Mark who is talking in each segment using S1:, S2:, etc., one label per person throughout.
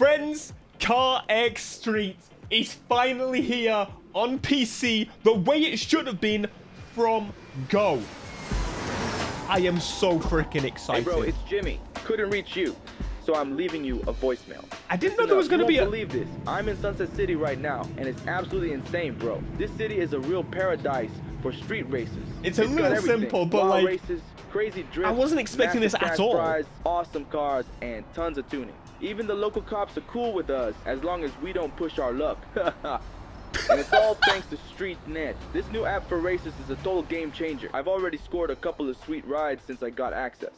S1: Friends, CarX Street is finally here on PC the way it should have been from go. I am so freaking excited.
S2: Hey bro, it's Jimmy. Couldn't reach you, so I'm leaving you a voicemail.
S1: I didn't know there was going to be
S2: You won't believe this. I'm in Sunset City right now, and it's absolutely insane, bro. This city is a real paradise for street races.
S1: It's a little simple, but
S2: wild
S1: like
S2: races, crazy drifts,
S1: I wasn't expecting this at all.
S2: Fries, awesome cars, and tons of tuning. Even the local cops are cool with us as long as we don't push our luck. And it's all thanks to StreetNet. This new app for races is a total game changer. I've already scored a couple of sweet rides since I got access.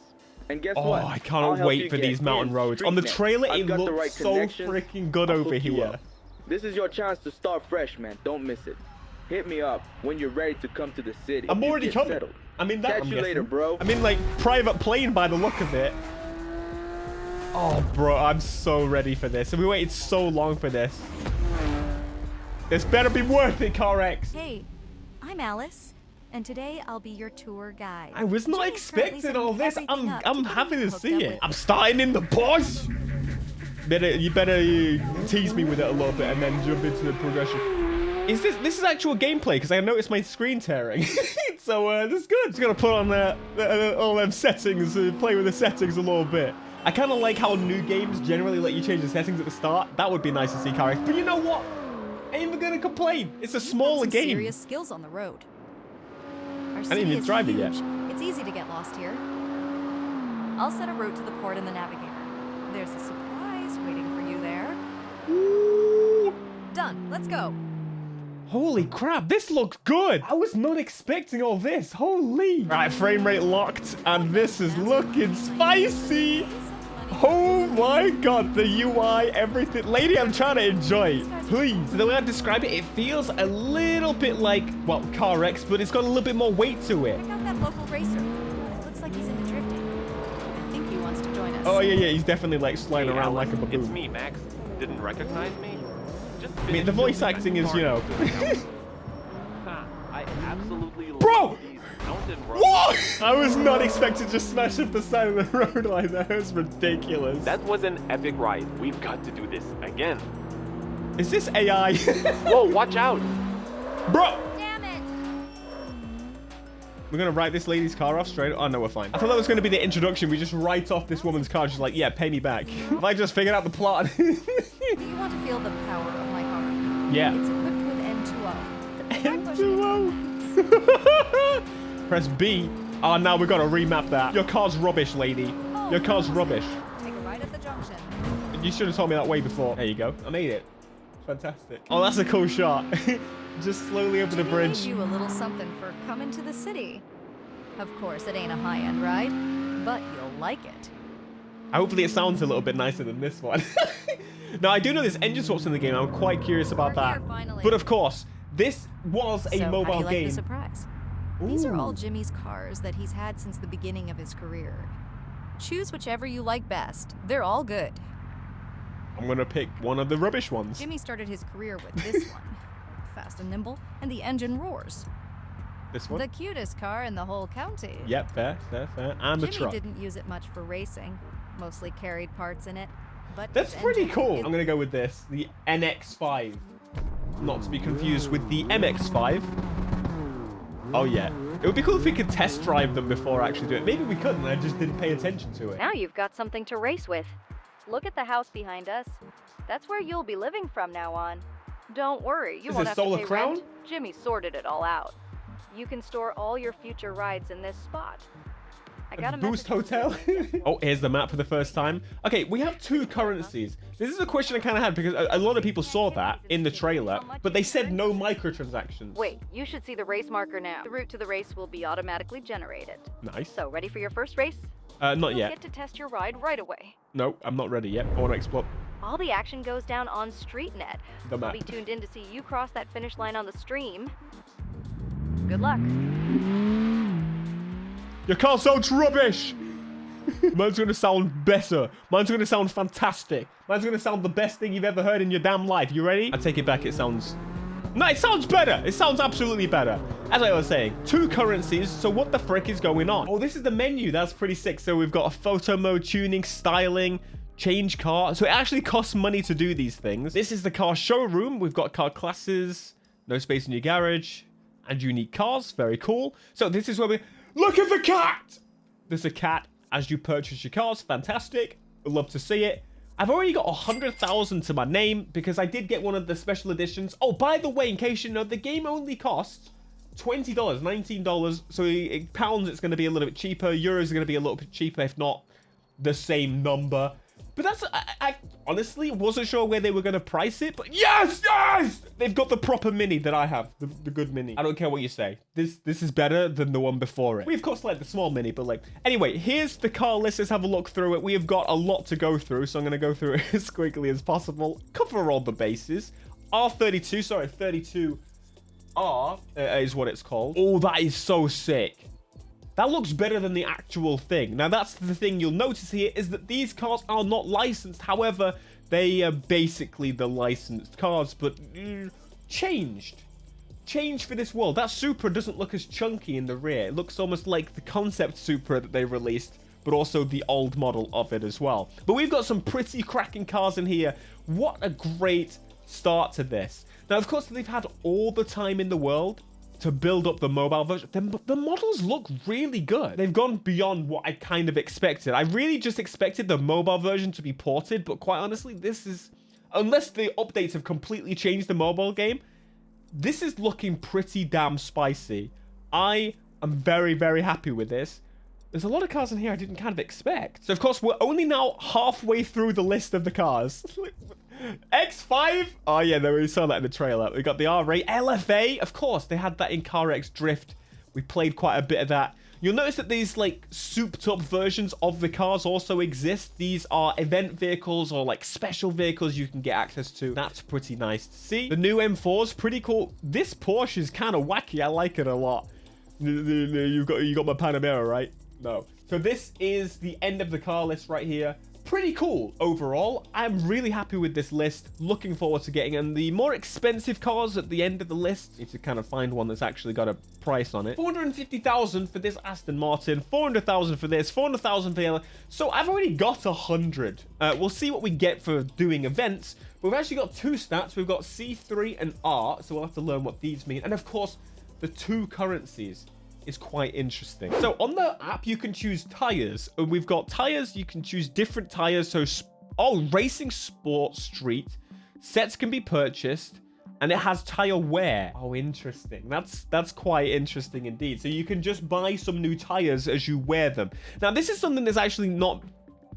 S2: And guess what?
S1: I can't wait for these mountain roads. On the trailer, it looks so freaking good over here.
S2: This is your chance to start fresh, man. Don't miss it. Hit me up when you're ready to come to the city.
S1: I'm already coming.
S2: Settled.
S1: I mean, that
S2: Catch you later, bro.
S1: I mean, like, private plane by the look of it. Oh, bro, I'm so ready for this. And we waited so long for this. This better be worth it, CarX.
S3: Hey, I'm Alice, and today I'll be your tour guide.
S1: I was not
S3: Jimmy's
S1: expecting all this. I'm happy to see it.
S3: with
S1: I'm starting in the bush. You better tease me with it a little bit and then jump into the progression. Is this is actual gameplay? Because I noticed my screen tearing. So that's good. Just gonna put on all them settings, play with the settings a little bit. I kind of like how new games generally let you change the settings at the start. That would be nice to see, CarX. But you know what? I ain't even gonna complain. It's a smaller game.
S3: Serious skills on the road. Our
S1: I didn't
S3: city
S1: even
S3: is
S1: drive it yet.
S3: huge. It's easy to get lost here. I'll set a route to the port in the navigator. There's a surprise waiting for you there.
S1: Ooh.
S3: Done. Let's go.
S1: Holy crap, this looks good. I was not expecting all this. Holy. Right, frame rate locked, and this is looking spicy. Oh my god, the UI, everything. Lady, I'm trying to enjoy it. Please. The way I describe it, it feels a little bit like, well, CarX, but it's got a little bit more weight to it.
S3: Check out that local racer. It looks like he's into drifting. I think he wants to join us.
S1: Oh, yeah, he's definitely like sliding around like a baboon.
S4: It's me, Max. Didn't recognize me? Just
S1: I mean, the voice acting is, you know.
S4: I absolutely
S1: Bro!
S4: love these mountain roads.
S1: What? I was not expecting to smash up the side of the road like that. It was ridiculous.
S4: That was an epic ride. We've got to do this again.
S1: Is this AI?
S4: Whoa, watch out!
S1: Bro!
S3: Damn it!
S1: We're gonna write this lady's car off straight. Oh no, we're fine. I thought that was gonna be the introduction. We just write off this woman's car. She's like, yeah, pay me back. Have I just figured out the plot?
S3: Do you want to feel the power of my car?
S1: Yeah.
S3: It's equipped with N2O.
S1: N2O. Press B. Oh, now we've got to remap that. Your car's rubbish, lady. Your car's rubbish.
S3: Take a ride at the junction.
S1: You should have told me that way before. There you go. I made it. Fantastic. Oh, that's a cool shot. Just slowly over the bridge.
S3: Made you a little something for coming to the city. Of course, it ain't a high-end ride, but you'll like it.
S1: Hopefully it sounds a little bit nicer than this one. Now, I do know there's engine swaps in the game. I'm quite curious about
S3: We're
S1: that.
S3: here, finally.
S1: But of course, this was a
S3: So,
S1: mobile
S3: how do you like
S1: game.
S3: the surprise? These are all
S1: Ooh.
S3: Jimmy's cars that he's had since the beginning of his career. Choose whichever you like best. They're all good.
S1: I'm going to pick one of the rubbish ones.
S3: Jimmy started his career with this one. Fast and nimble, and the engine roars.
S1: This one?
S3: The cutest car in the whole county.
S1: Yep, fair. And the
S3: Jimmy
S1: truck.
S3: didn't use it much for racing. Mostly carried parts in it. But
S1: That's
S3: his
S1: pretty
S3: engine
S1: cool.
S3: is-
S1: I'm going to go with this. The NX5. Not to be confused with the MX5. Oh, yeah. It would be cool if we could test drive them before actually doing it. Maybe we could, and I just didn't pay attention to it.
S5: Now you've got something to race with. Look at the house behind us. That's where you'll be living from now on. Don't worry, you
S1: Is
S5: won't
S1: it
S5: have to
S1: Solar
S5: pay
S1: Crown?
S5: rent. Jimmy sorted it all out. You can store all your future rides in this spot. I got a
S1: Boost
S5: message from
S1: Hotel.
S5: Jimmy.
S1: Oh, here's the map for the first time. Okay, we have two currencies. This is a question I kind of had because a lot of people saw that in the trailer, but they said no microtransactions.
S5: Wait, you should see the race marker now. The route to the race will be automatically generated.
S1: Nice.
S5: So, ready for your first race?
S1: Not
S5: You'll
S1: yet.
S5: get to test your ride right away.
S1: No, I'm not ready yet. I want to explore
S5: All the action goes down on StreetNet.
S1: the
S5: I'll
S1: map.
S5: be tuned in to see you cross that finish line on the stream. Good luck.
S1: Your car sounds rubbish. Mine's going to sound better. Mine's going to sound fantastic. Mine's going to sound the best thing you've ever heard in your damn life. You ready? I take it back. It sounds... No, it sounds better. It sounds absolutely better. As I was saying, two currencies. So what the frick is going on? Oh, this is the menu. That's pretty sick. So we've got a photo mode, tuning, styling, change car. So it actually costs money to do these things. This is the car showroom. We've got car classes, no space in your garage, and unique cars. Very cool. So this is where we... Look at the cat! There's a cat as you purchase your cars. Fantastic. Would love to see it. I've already got 100,000 to my name because I did get one of the special editions. Oh, by the way, in case you know, the game only costs $20, $19. So in pounds, it's going to be a little bit cheaper. Euros are going to be a little bit cheaper, if not the same number. But that's, I honestly wasn't sure where they were going to price it. But yes, yes! They've got the proper mini that I have. The good mini. I don't care what you say. This is better than the one before it. We, of course, like the small mini, but like... Anyway, here's the car list. Let's have a look through it. We have got a lot to go through, so I'm going to go through it as quickly as possible. Cover all the bases. R32, sorry, 32R is what it's called. Oh, that is so sick. That looks better than the actual thing. Now, that's the thing you'll notice here is that these cars are not licensed. However, they are basically the licensed cars, but changed. Changed for this world. That Supra doesn't look as chunky in the rear. It looks almost like the concept Supra that they released, but also the old model of it as well. But we've got some pretty cracking cars in here. What a great start to this. Now, of course, they've had all the time in the world to build up the mobile version. The models look really good. They've gone beyond what I kind of expected. I really just expected the mobile version to be ported, but quite honestly, this is... Unless the updates have completely changed the mobile game, this is looking pretty damn spicy. I am very, very happy with this. There's a lot of cars in here I didn't kind of expect. So, of course, we're only now halfway through the list of the cars. X5? Oh, yeah, we saw that in the trailer. We got the R8. LFA? Of course, they had that in CarX Drift. We played quite a bit of that. You'll notice that these, like, souped-up versions of the cars also exist. These are event vehicles or, like, special vehicles you can get access to. That's pretty nice to see. The new M4's pretty cool. This Porsche is kind of wacky. I like it a lot. You got my Panamera, right? No. So this is the end of the car list right here. Pretty cool overall. I'm really happy with this list. Looking forward to getting in the more expensive cars at the end of the list. Need to kind of find one that's actually got a price on it. 450,000 for this Aston Martin, 400,000 for this, 400,000 for the other. So I've already got 100. We'll see what we get for doing events. We've actually got two stats. We've got C3 and R, so we'll have to learn what these mean. And of course, the two currencies is quite interesting. So on the app, you can choose tires. We've got tires. You can choose different tires. So, Racing Sport Street. Sets can be purchased. And it has tire wear. Oh, interesting. That's quite interesting indeed. So you can just buy some new tires as you wear them. Now, this is something that's actually not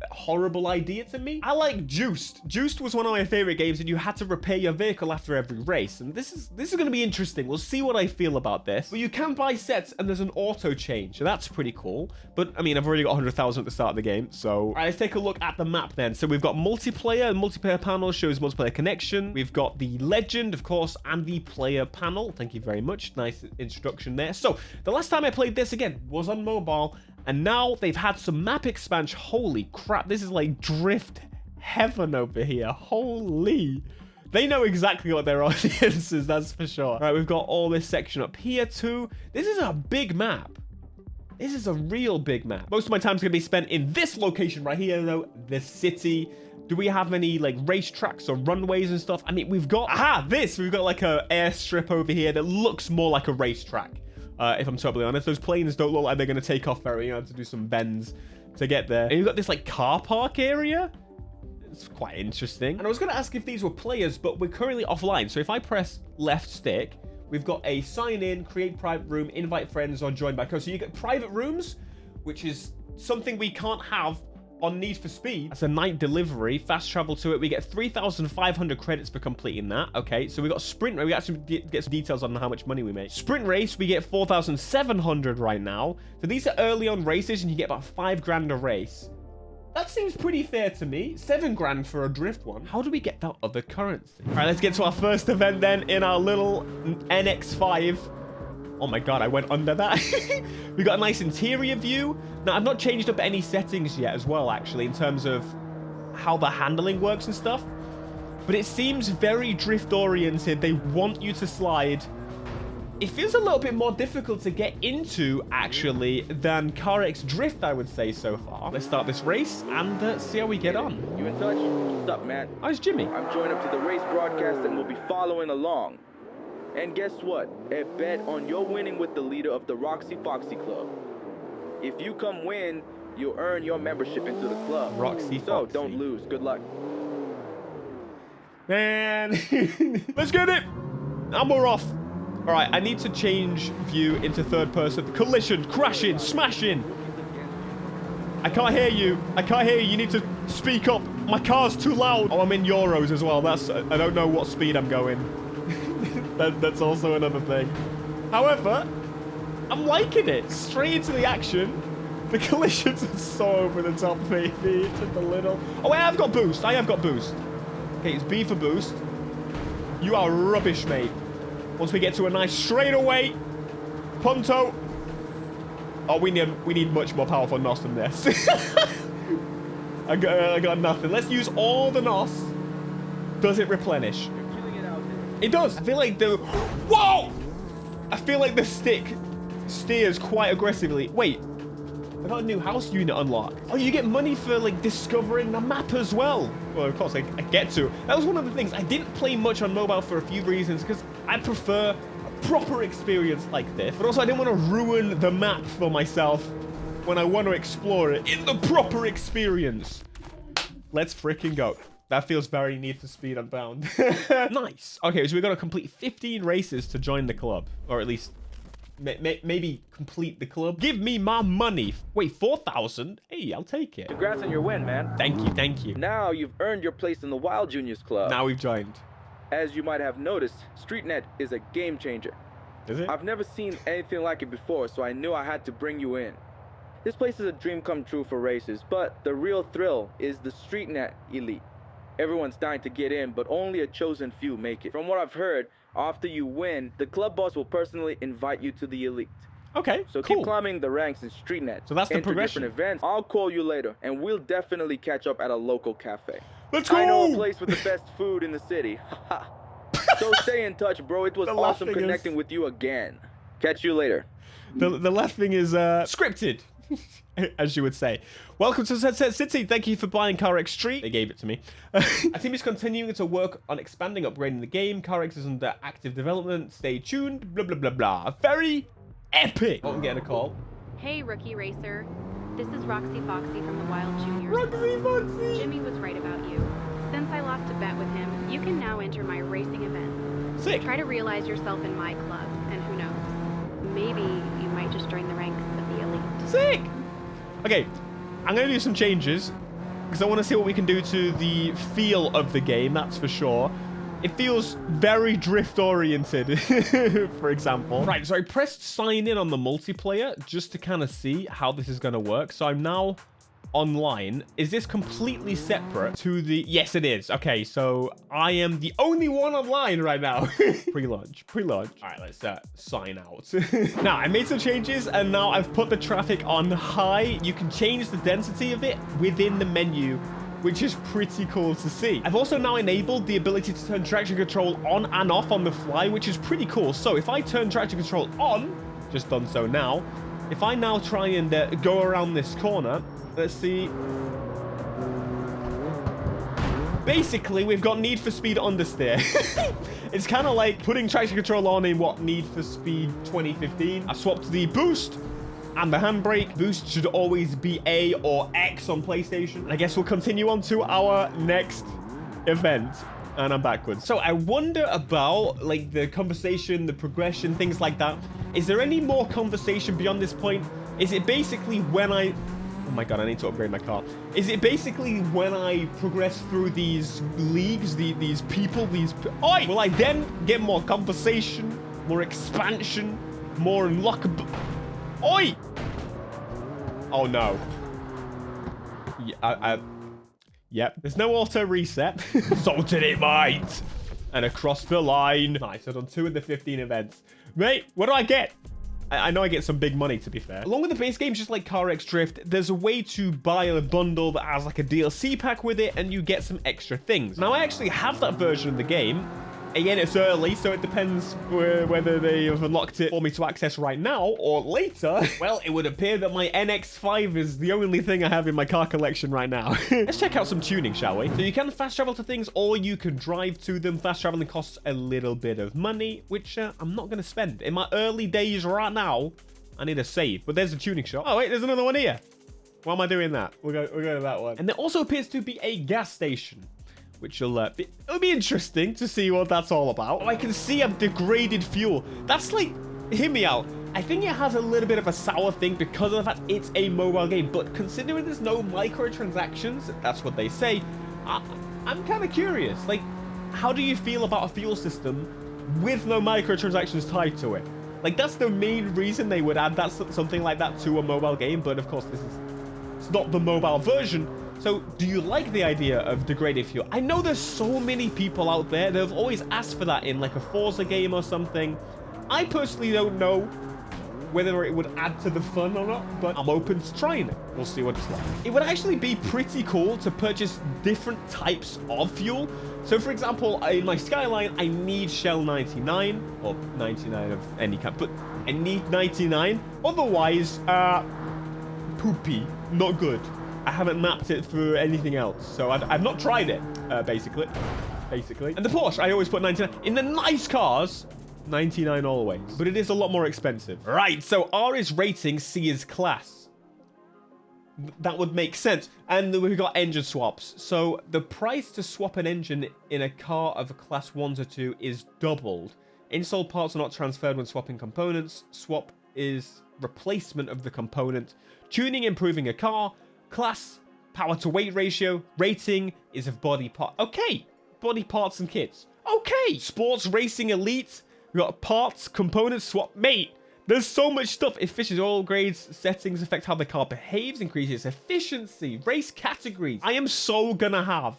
S1: a horrible idea to me. I like Juiced. Juiced was one of my favorite games, and you had to repair your vehicle after every race. And this is going to be interesting. We'll see what I feel about this. But you can buy sets, and there's an auto change, so that's pretty cool. But I mean, I've already got 100,000 at the start of the game, so all right, let's take a look at the map then. So we've got multiplayer. The multiplayer panel shows multiplayer connection. We've got the legend, of course, and the player panel. Thank you very much. Nice introduction there. So the last time I played this again was on mobile. And now they've had some map expansion. Holy crap, this is like drift heaven over here. Holy. They know exactly what their audience is, that's for sure. All right, we've got all this section up here too. This is a big map. This is a real big map. Most of my time's going to be spent in this location right here, though, the city. Do we have any like racetracks or runways and stuff? I mean, we've got, we've got like a airstrip over here that looks more like a racetrack. If I'm totally honest, those planes don't look like they're going to take off very, to do some bends to get there. And you've got this like car park area. It's quite interesting. And I was going to ask if these were players, but we're currently offline. So if I press left stick, we've got a sign in, create private room, invite friends, or join by code. So you get private rooms, which is something we can't have on Need for Speed. That's a night delivery. Fast travel to it. We get 3,500 credits for completing that. Okay, so we got sprint race. We actually get some details on how much money we make. Sprint race, we get 4,700 right now. So these are early on races, and you get about 5 grand a race. That seems pretty fair to me. 7 grand for a drift one. How do we get that other currency? All right, let's get to our first event then in our little NX5. Oh my god, I went under that. We got a nice interior view. Now, I've not changed up any settings yet as well, actually, in terms of how the handling works and stuff. But it seems very drift-oriented. They want you to slide it feels a little bit more difficult to get into, actually, than CarX Drift, I would say, so far. Let's start this race and see how we get on.
S2: You in touch? What's up, man?
S1: How's Jimmy?
S2: I'm joined up to the race broadcast and we'll be following along. And guess what? A bet on your winning with the leader of the Roxy Foxy Club. If you come win, you'll earn your membership into the club.
S1: Roxy
S2: So
S1: Foxy.
S2: don't lose. Good luck.
S1: Man, let's get it. And we're off. All right, I need to change view into third person. Collision, crashing, smashing. I can't hear you. I can't hear you. You need to speak up. My car's too loud. Oh, I'm in Euros as well. I don't know what speed I'm going. That's also another thing. However, I'm liking it. Straight into the action. The collisions are so over the top, baby. Just a little. Oh, I have got boost. I have got boost. Okay, it's B for boost. You are rubbish, mate. Once we get to a nice straightaway. Punto. Oh, we need much more powerful NOS than this. I got nothing. Let's use all the NOS. Does it replenish? It does. I feel like the... Whoa! I feel like the stick steers quite aggressively. Wait. I got a new house unit unlocked. Oh, you get money for, like, discovering the map as well. Well, of course, I get to. That was one of the things. I didn't play much on mobile for a few reasons, because I prefer a proper experience like this. But also, I didn't want to ruin the map for myself when I want to explore it in the proper experience. Let's freaking go. That feels very Need for Speed Unbound. Nice. Okay, so we've got to complete 15 races to join the club. Or at least... maybe complete the club. Give me my money. Wait, 4,000? Hey, I'll take it.
S2: Congrats on your win, man.
S1: Thank you, thank you.
S2: Now you've earned your place in the Wild Juniors Club.
S1: Now we've joined.
S2: As you might have noticed, StreetNet is a game changer.
S1: Is it?
S2: I've never seen anything like it before, so I knew I had to bring you in. This place is a dream come true for racers, but the real thrill is the StreetNet elite. Everyone's dying to get in, but only a chosen few make it. From what I've heard, after you win, the club boss will personally invite you to the elite.
S1: Okay,
S2: So
S1: cool.
S2: keep climbing the ranks in StreetNet.
S1: So that's the
S2: Enter
S1: progression.
S2: different events. I'll call you later, and we'll definitely catch up at a local cafe.
S1: Let's go!
S2: I know a place with the best food in the city. So stay in touch, bro. It was
S1: The
S2: awesome
S1: laughing
S2: connecting
S1: is-
S2: with you again. Catch you later.
S1: The laughing is scripted, as you would say. Welcome to Sunset City. Thank you for buying CarX Street. They gave it to me. Our team is continuing to work on expanding, upgrading the game. CarX is under active development. Stay tuned. Blah, blah, blah, blah. Very epic. Oh, I'm getting a call.
S6: Hey, rookie racer. This is Roxy Foxy from the Wild Juniors.
S1: Roxy Foxy.
S6: Jimmy was right about you. Since I lost a bet with him, you can now enter my racing events.
S1: Sick.
S6: Try to realize yourself in my club, and who knows, maybe you might just join the ranks of the elite.
S1: Sick. Okay, I'm going to do some changes because I want to see what we can do to the feel of the game, that's for sure. It feels very drift-oriented, for example. Right, so I pressed sign in on the multiplayer just to kind of see how this is going to work. So I'm now online. Is this completely separate to the... Yes, it is. Okay, so I am the only one online right now. Pre-launch. All right, let's sign out. Now, I made some changes, and now I've put the traffic on high. You can change the density of it within the menu, which is pretty cool to see. I've also now enabled the ability to turn traction control on and off on the fly, which is pretty cool. So if I turn traction control on, just done so now, if I now try and go around this corner, let's see. Basically, we've got Need for Speed understeer. It's kind of like putting traction control on in what Need for Speed 2015. I swapped the boost and the handbrake. Boost should always be A or X on PlayStation. I guess we'll continue on to our next event. And I'm backwards. So I wonder about like the conversation, the progression, things like that. Is there any more conversation beyond this point? Is it basically when I... Oh my god, I need to upgrade my car. Is it basically when I progress through these leagues, these people, Oi! Will I then get more conversation, more expansion, more unlockable... Oi! Oh no. Yeah, Yep, there's no auto reset. Salted it, mate! And across the line. Nice, I've done 2 of the 15 events. Mate, what do I get? I know I get some big money, to be fair. Along with the base game, just like CarX Drift, there's a way to buy a bundle that has like a DLC pack with it, and you get some extra things. Now, I actually have that version of the game. Again, it's early, so it depends whether they have unlocked it for me to access right now or later. Well, it would appear that my NX5 is the only thing I have in my car collection right now. Let's check out some tuning, shall we? So you can fast travel to things or you can drive to them. Fast traveling costs a little bit of money, which I'm not going to spend. In my early days right now, I need a save. But there's a tuning shop. Oh, wait, there's another one here. Why am I doing that? We'll go to that one. And there also appears to be a gas station, which it'll be interesting to see what that's all about. Oh, I can see a degraded fuel. That's like, hear me out. I think it has a little bit of a sour thing because of the fact it's a mobile game. But considering there's no microtransactions, that's what they say, I'm kind of curious. Like, how do you feel about a fuel system with no microtransactions tied to it? Like, that's the main reason they would add that something like that to a mobile game. But of course, it's not the mobile version. So do you like the idea of degraded fuel? I know there's so many people out there that have always asked for that in like a Forza game or something. I personally don't know whether it would add to the fun or not, but I'm open to trying it. We'll see what it's like. It would actually be pretty cool to purchase different types of fuel. So for example, in my Skyline, I need Shell 99 or 99 of any kind, but I need 99. Otherwise, poopy, not good. I haven't mapped it for anything else, so I've not tried it, basically. And the Porsche, I always put 99. In the nice cars, 99 always. But it is a lot more expensive. Right, so R is rating, C is class. That would make sense. And we've got engine swaps. So the price to swap an engine in a car of a class 1 to 2 is doubled. Installed parts are not transferred when swapping components. Swap is replacement of the component. Tuning, improving a car. Class, power to weight ratio. Rating is of body part. Okay, body parts and kits. Okay, sports racing elite. We got parts, components, swap. Mate, there's so much stuff. Efficient oil grades, settings affect how the car behaves, increases efficiency, race categories. I am so gonna have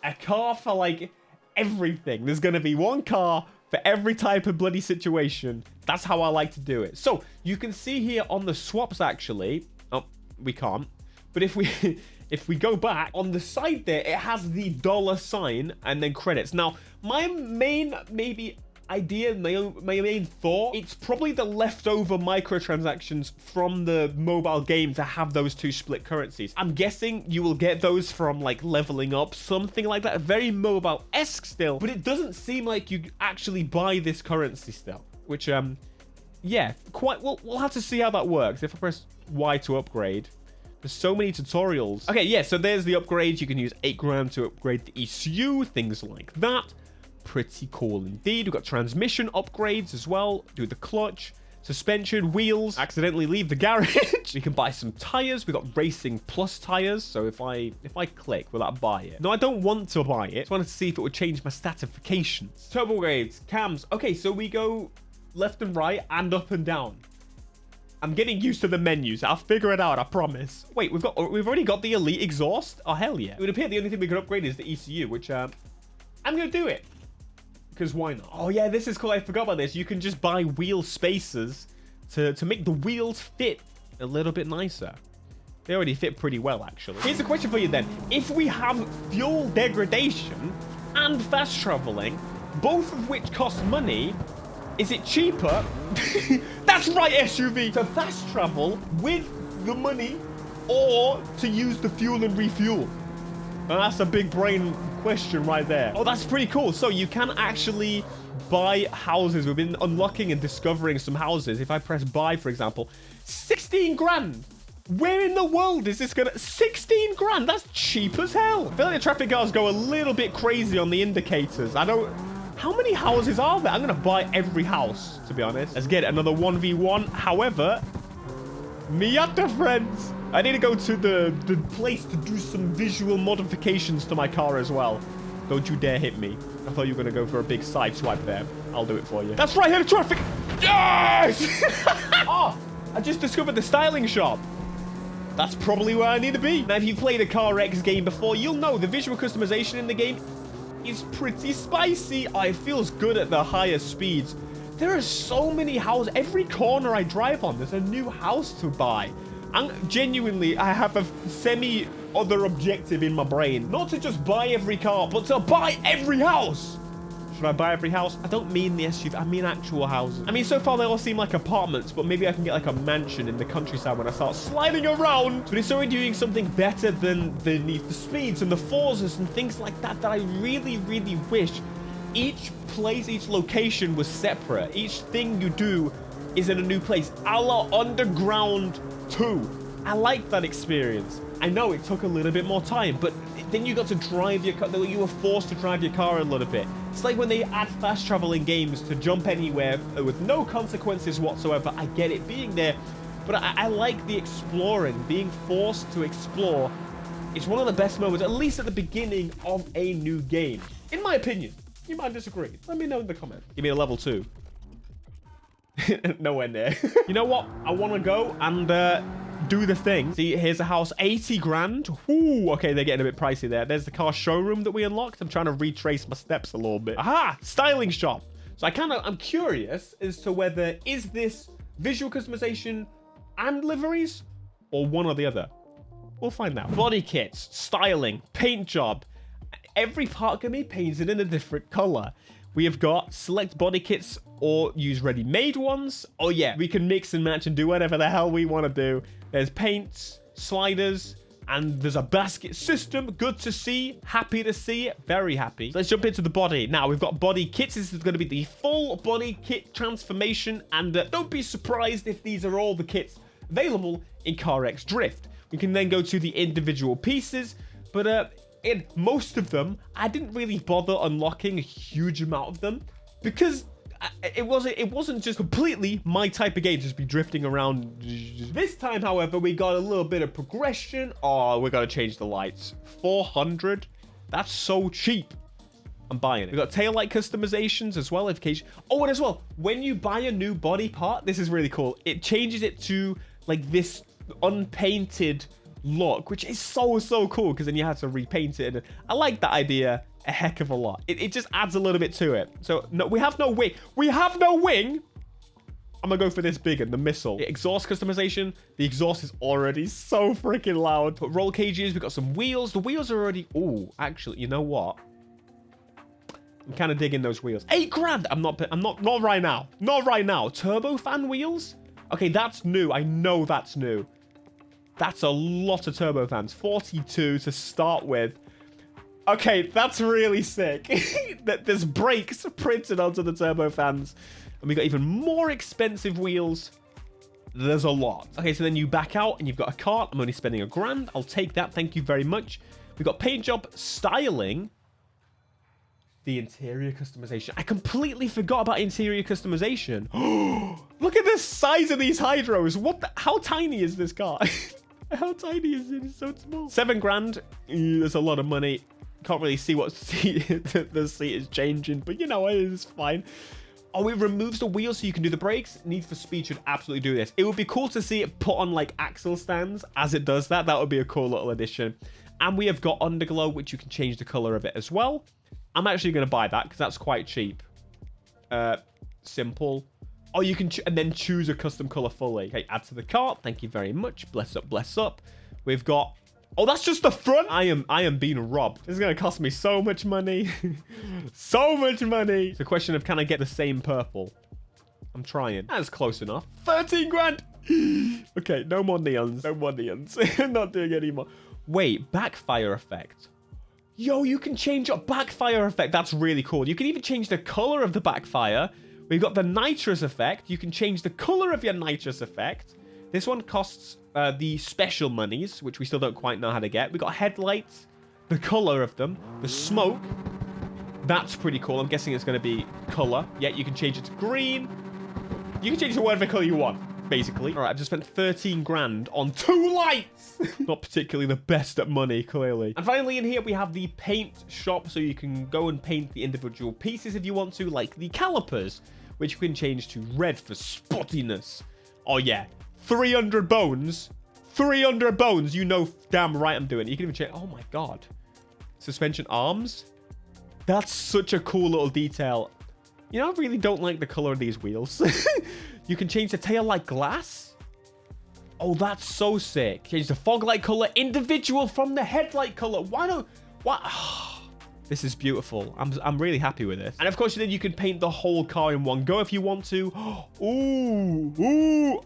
S1: a car for like everything. There's gonna be one car for every type of bloody situation. That's how I like to do it. So you can see here on the swaps actually. Oh, we can't. But if we go back on the side there, it has the $sign and then credits. Now, my main idea, my main thought, it's probably the leftover microtransactions from the mobile game to have those two split currencies. I'm guessing you will get those from like leveling up, something like that. Very mobile-esque still, but it doesn't seem like you actually buy this currency still, which, yeah, we'll have to see how that works. If I press Y to upgrade, there's so many tutorials. Okay, yeah, so there's the upgrades. You can use 8 grand to upgrade the ECU, things like that. Pretty cool indeed. We've got transmission upgrades as well. Do the clutch, suspension, wheels. Accidentally leave the garage. We can buy some tires. We've got racing plus tires. So if I click, will that buy it? No, I don't want to buy it. I just wanted to see if it would change my statifications. Turbo grades, cams. Okay, so we go left and right and up and down. I'm getting used to the menus. I'll figure it out, I promise. Wait, we've already got the elite exhaust? Oh, hell yeah. It would appear the only thing we can upgrade is the ECU, which, I'm going to do it. Because why not? Oh, yeah, this is cool. I forgot about this. You can just buy wheel spacers to make the wheels fit a little bit nicer. They already fit pretty well, actually. Here's a question for you, then. If we have fuel degradation and fast traveling, both of which cost money, is it cheaper? That's right, SUV. To fast travel with the money or to use the fuel and refuel? And that's a big brain question right there. Oh, that's pretty cool. So you can actually buy houses. We've been unlocking and discovering some houses. If I press buy, for example, 16 grand. Where in the world is this gonna... 16 grand? That's cheap as hell. I feel like the traffic guards go a little bit crazy on the indicators. I don't... How many houses are there? I'm going to buy every house, to be honest. Let's get another 1v1. However, Miata friends. I need to go to the place to do some visual modifications to my car as well. Don't you dare hit me. I thought you were going to go for a big side swipe there. I'll do it for you. That's right, here, traffic. Yes! Oh, I just discovered the styling shop. That's probably where I need to be. Now, if you've played a CarX game before, you'll know the visual customization in the game is pretty spicy. Oh, it feels good at the higher speeds. There are so many houses. Every corner I drive on, there's a new house to buy. And genuinely, I have a semi-other objective in my brain. Not to just buy every car, but to buy every house. Should I buy every house? I don't mean the SUV. I mean actual houses. I mean, so far they all seem like apartments, but maybe I can get like a mansion in the countryside when I start sliding around. But it's already doing something better than the Need for Speeds and the Forzas and things like that I really, really wish each place, each location was separate. Each thing you do is in a new place. A la Underground 2. I like that experience. I know it took a little bit more time, but then you got to drive your car. You were forced to drive your car a little bit. It's like when they add fast travel in games to jump anywhere with no consequences whatsoever. I get it being there, but I like the exploring, being forced to explore. It's one of the best moments, at least at the beginning of a new game, in my opinion. You might disagree. Let me know in the comments. Give me a level 2. Nowhere near. You know what? I want to go and do the thing. See, here's a house, 80 grand. Ooh, okay, they're getting a bit pricey there. There's the car showroom that we unlocked. I'm trying to retrace my steps a little bit. Aha, styling shop. So I'm curious as to whether is this visual customization and liveries or one or the other. We'll find out. Body kits, styling, paint job. Every part can be painted in a different color. We have got select body kits or use ready-made ones. Oh yeah, we can mix and match and do whatever the hell we want to do. There's paints, sliders, and there's a basket system. Good to see. Happy to see it. Very happy. So let's jump into the body. Now, we've got body kits. This is going to be the full body kit transformation. And don't be surprised if these are all the kits available in CarX Drift. We can then go to the individual pieces. But in most of them, I didn't really bother unlocking a huge amount of them because it wasn't just completely my type of game, just be drifting around. This time, however, we got a little bit of progression. Oh, we got to change the lights. 400. That's so cheap. I'm buying it. We got tail light customizations as well. Oh, and as well, when you buy a new body part, this is really cool. It changes it to like this unpainted look, which is so cool because then you have to repaint it. And I like that idea a heck of a lot. It just adds a little bit to it. So no, we have no wing. We have no wing. I'm gonna go for this big one, the missile. The exhaust customization. The exhaust is already so freaking loud. But roll cages. We've got some wheels. The wheels are already. Oh, actually, you know what? I'm kind of digging those wheels. 8 grand. I'm not right now. Not right now. Turbofan wheels. Okay, that's new. I know that's new. That's a lot of turbofans. 42 to start with. Okay, that's really sick. There's brakes printed onto the turbofans. And we got even more expensive wheels. There's a lot. Okay, so then you back out and you've got a cart. I'm only spending $1 grand. I'll take that. Thank you very much. We've got paint job, styling. The interior customization. I completely forgot about interior customization. Look at the size of these hydros. How tiny is this car? How tiny is it? It's so small. 7 grand. That's a lot of money. Can't really see what seat the seat is changing, but you know, it's fine. Oh, it removes the wheels so you can do the brakes. Need for Speed should absolutely do this. It would be cool to see it put on like axle stands as it does that. That would be a cool little addition. And we have got Underglow, which you can change the color of it as well. I'm actually going to buy that because that's quite cheap. Simple. Oh, you can and then choose a custom color fully. Okay, add to the cart. Thank you very much. Bless up, bless up. We've got... Oh, that's just the front. I am being robbed. This is going to cost me so much money. So much money. It's a question of can I get the same purple? I'm trying. That's close enough. 13 grand. Okay, no more neons. No more neons. I'm not doing any more. Wait, backfire effect. Yo, you can change your backfire effect. That's really cool. You can even change the color of the backfire. We've got the nitrous effect. You can change the color of your nitrous effect. This one costs the special monies, which we still don't quite know how to get. We've got headlights, the color of them, the smoke. That's pretty cool. I'm guessing it's going to be color. Yeah, you can change it to green. You can change it to whatever color you want, basically. All right, I've just spent 13 grand on 2 lights. Not particularly the best at money, clearly. And finally, in here, we have the paint shop. So you can go and paint the individual pieces if you want to, like the calipers, which you can change to red for spottiness. Oh, yeah. 300 bones. 300 bones. You know damn right I'm doing it. You can even change... Oh, my God. Suspension arms. That's such a cool little detail. You know, I really don't like the color of these wheels. You can change the tail like glass. Oh, that's so sick. Change the fog light color. Individual from the headlight color. Why don't... What? This is beautiful. I'm really happy with this. And of course, then you can paint the whole car in one go if you want to. Ooh, ooh.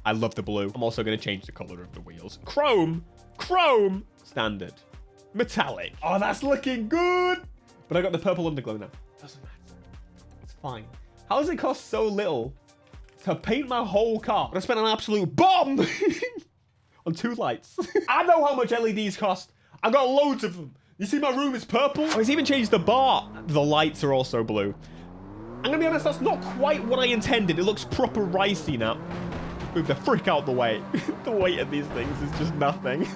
S1: I love the blue. I'm also going to change the color of the wheels. Chrome, chrome, standard, metallic. Oh, that's looking good. But I got the purple underglow now. Doesn't matter. It's fine. How does it cost so little to paint my whole car? I spent an absolute bomb on 2 lights. I know how much LEDs cost. I got loads of them. You see my room is purple? Oh, it's even changed the bar. The lights are also blue. I'm gonna be honest, that's not quite what I intended. It looks proper ricey now. Move the frick out the way. The weight of these things is just nothing.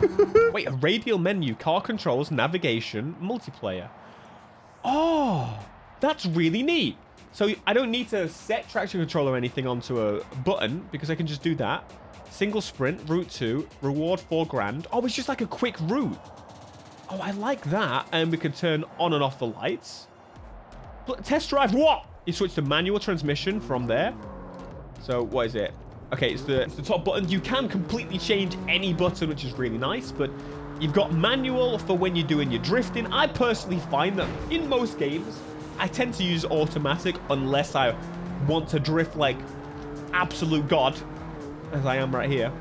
S1: Wait, a radial menu, car controls, navigation, multiplayer. Oh, that's really neat. So I don't need to set traction control or anything onto a button because I can just do that. Single sprint, route 2, reward 4 grand. Oh, it's just like a quick route. Oh, I like that. And we can turn on and off the lights. Test drive what? You switch to manual transmission from there. So what is it? Okay, it's the top button. You can completely change any button, which is really nice. But you've got manual for when you're doing your drifting. I personally find that in most games, I tend to use automatic unless I want to drift like absolute god, as I am right here.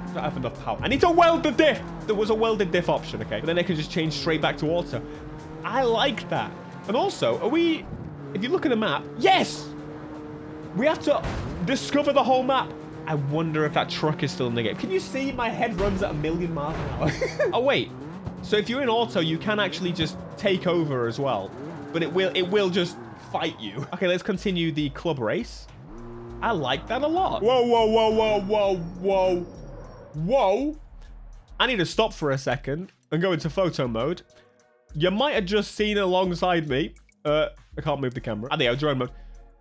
S1: I don't have enough power. I need to weld the diff. There was a welded diff option, okay? But then I can just change straight back to auto. I like that. And also, are we... If you look at the map, yes! We have to discover the whole map. I wonder if that truck is still in the game. Can you see my head runs at 1,000,000 miles an hour? Oh, wait. So if you're in auto, you can actually just take over as well. But it will just fight you. Okay, let's continue the club race. I like that a lot. Whoa, whoa, whoa, whoa, whoa, whoa. Whoa. I need to stop for a second and go into photo mode. You might have just seen alongside me. I can't move the camera. Ah, there, drone mode.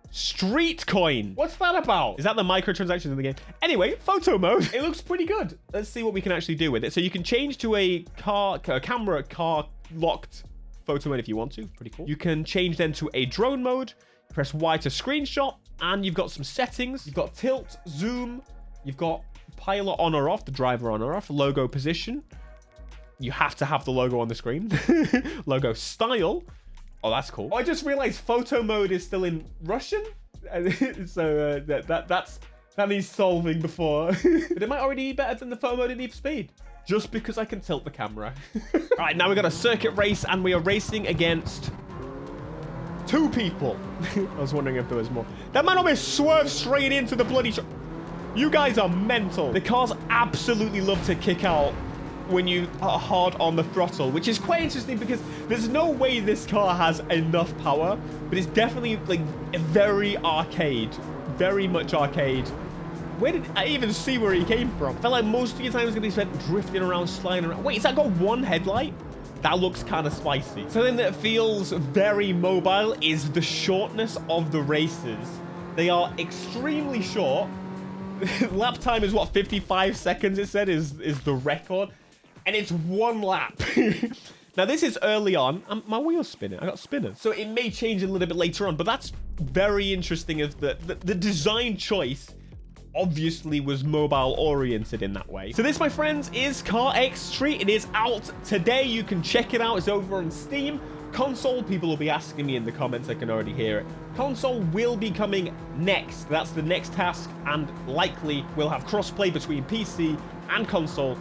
S1: Street coin. What's that about? Is that the microtransactions in the game? Anyway, photo mode. It looks pretty good. Let's see what we can actually do with it. So you can change to a camera locked photo mode if you want to. Pretty cool. You can change then to a drone mode. Press Y to screenshot. And you've got some settings. You've got tilt, zoom. You've got pilot on or off, the driver on or off, logo position. You have to have the logo on the screen. Logo style. Oh, that's cool. Oh, I just realized photo mode is still in Russian. So that needs solving before. But it might already be better than the photo mode in Need for Speed. Just because I can tilt the camera. All right, now we've got a circuit race and we are racing against 2 people. I was wondering if there was more. That man almost swerved straight into the bloody truck. You guys are mental. The cars absolutely love to kick out when you are hard on the throttle, which is quite interesting because there's no way this car has enough power, but it's definitely like very arcade, very much arcade. Where did I even see where he came from? I felt like most of your time was going to be spent drifting around, sliding around. Wait, has that got 1 headlight? That looks kind of spicy. Something that feels very mobile is the shortness of the races. They are extremely short. Lap time is what, 55 seconds it said is the record, and it's 1 lap. Now this is early on. My wheel's spinning. I got spinners, so it may change a little bit later on, but that's very interesting. As the design choice obviously was mobile oriented in that way. So this, my friends, is CarX Street. It is out today. You can check it out. It's over on Steam. Console, people will be asking me in the comments. I can already hear it. Console will be coming next. That's the next task, and likely we'll have crossplay between PC and console,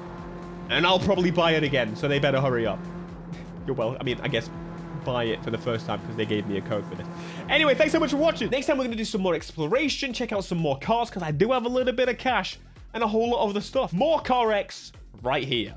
S1: and I'll probably buy it again, so they better hurry up. Well, I mean, I guess buy it for the first time because they gave me a code for this. Anyway, thanks so much for watching. Next time we're going to do some more exploration, check out some more cars because I do have a little bit of cash and a whole lot of other stuff. More CarX right here.